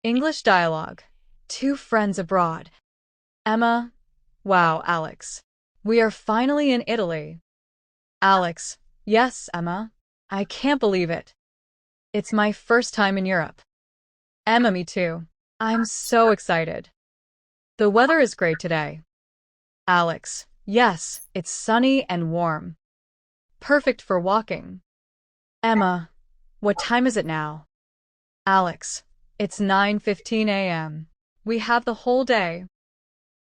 English dialogue. Two friends abroad. Emma. Wow, Alex. We are finally in Italy. Alex. Yes, Emma. I can't believe it. It's my first time in Europe. Emma, me too. I'm so excited. The weather is great today. Alex. Yes, it's sunny and warm. Perfect for walking. Emma. What time is it now? Alex. It's 9:15 a.m. We have the whole day.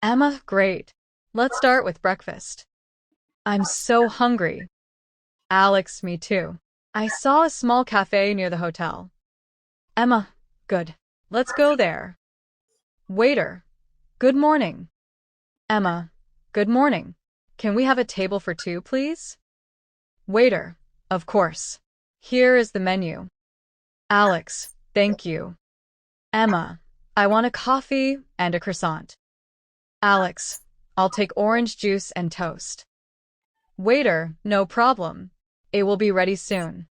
Emma. Great. Let's start with breakfast. I'm so hungry. Alex. Me too. I saw a small cafe near the hotel. Emma. Good. Let's go there. Waiter. Good morning. Emma. Good morning. Can we have a table for two, please? Waiter. Of course. Here is the menu. Alex. Thank you. Emma. I want a coffee and a croissant. Alex. I'll take orange juice and toast. Waiter. No problem. It will be ready soon.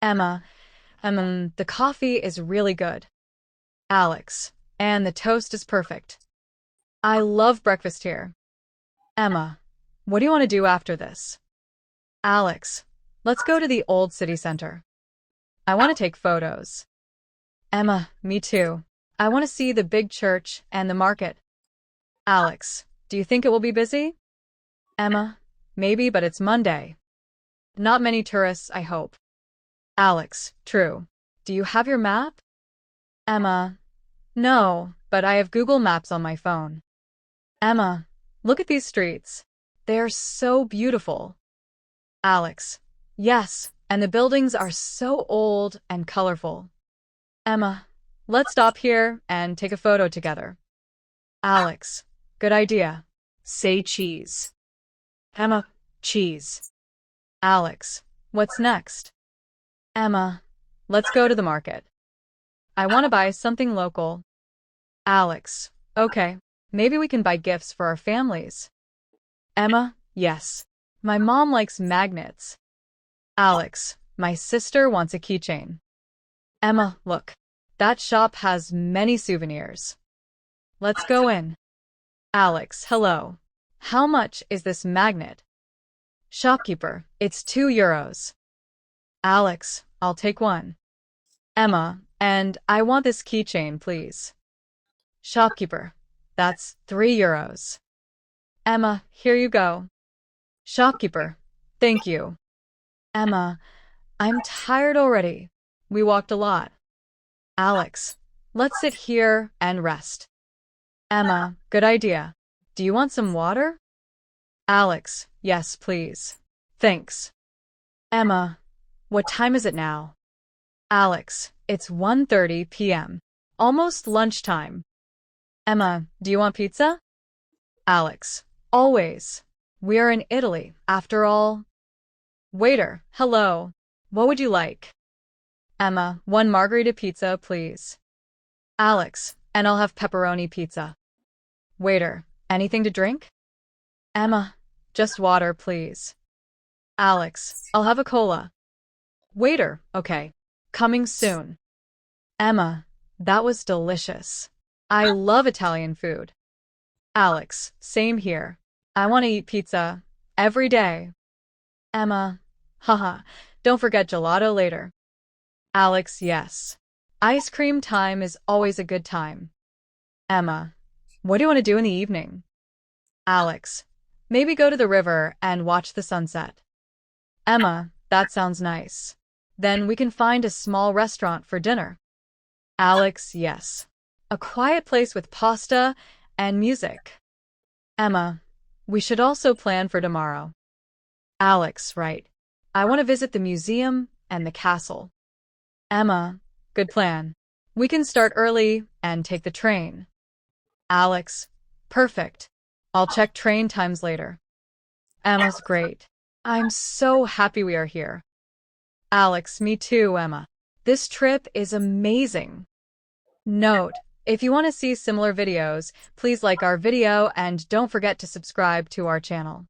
Emma. The coffee is really good. Alex. And the toast is perfect. I love breakfast here. Emma. What do you want to do after this? Alex. Let's go to the old city center. I want to take photos. Emma. Me too. I want to see the big church and the market. Alex. Do you think it will be busy? Emma. Maybe, but it's Monday. Not many tourists, I hope. Alex. True. Do you have your map? Emma. No, but I have Google Maps on my phone. Emma. Look at these streets. They are so beautiful. Alex. Yes, and the buildings are so old and colorful. Emma. Let's stop here and take a photo together. Alex. Good idea. Say cheese. Emma. Cheese. Alex. What's next? Emma. Let's go to the market. I want to buy something local. Alex. Okay. Maybe we can buy gifts for our families. Emma. Yes. My mom likes magnets. Alex. My sister wants a keychain. Emma. Look. That shop has many souvenirs. Let's go in. Alex. Hello. How much is this magnet? Shopkeeper. It's €2. Alex. I'll take one. Emma. And I want this keychain, please. Shopkeeper. That's €3. Emma. Here you go. Shopkeeper. Thank you. Emma. I'm tired already. We walked a lot. Alex. Let's sit here and rest. Emma. Good idea. Do you want some water? Alex. Yes, please. Thanks. Emma. What time is it now? Alex. It's 1:30 p.m. Almost lunchtime. Emma. Do you want pizza? Alex. Always. We are in Italy, after all. Waiter. Hello. What would you like? Emma. One margherita pizza, please. Alex. And I'll have pepperoni pizza. Waiter. Anything to drink? Emma. Just water, please. Alex. I'll have a cola. Waiter. Okay. Coming soon. Emma. That was delicious. I love Italian food. Alex. Same here. I want to eat pizza every day. Emma. Haha. Don't forget gelato later. Alex. Yes. Ice cream time is always a good time. Emma. What do you want to do in the evening? Alex. Maybe go to the river and watch the sunset. Emma. That sounds nice. Then we can find a small restaurant for dinner. Alex. Yes. A quiet place with pasta and music. Emma. We should also plan for tomorrow. Alex. Right. I want to visit the museum and the castle. Emma. Good plan. We can start early and take the train. Alex. Perfect. I'll check train times later. Emma's great. I'm so happy we are here. Alex. Me too, Emma. This trip is amazing. Note: if you want to see similar videos, please like our video and don't forget to subscribe to our channel.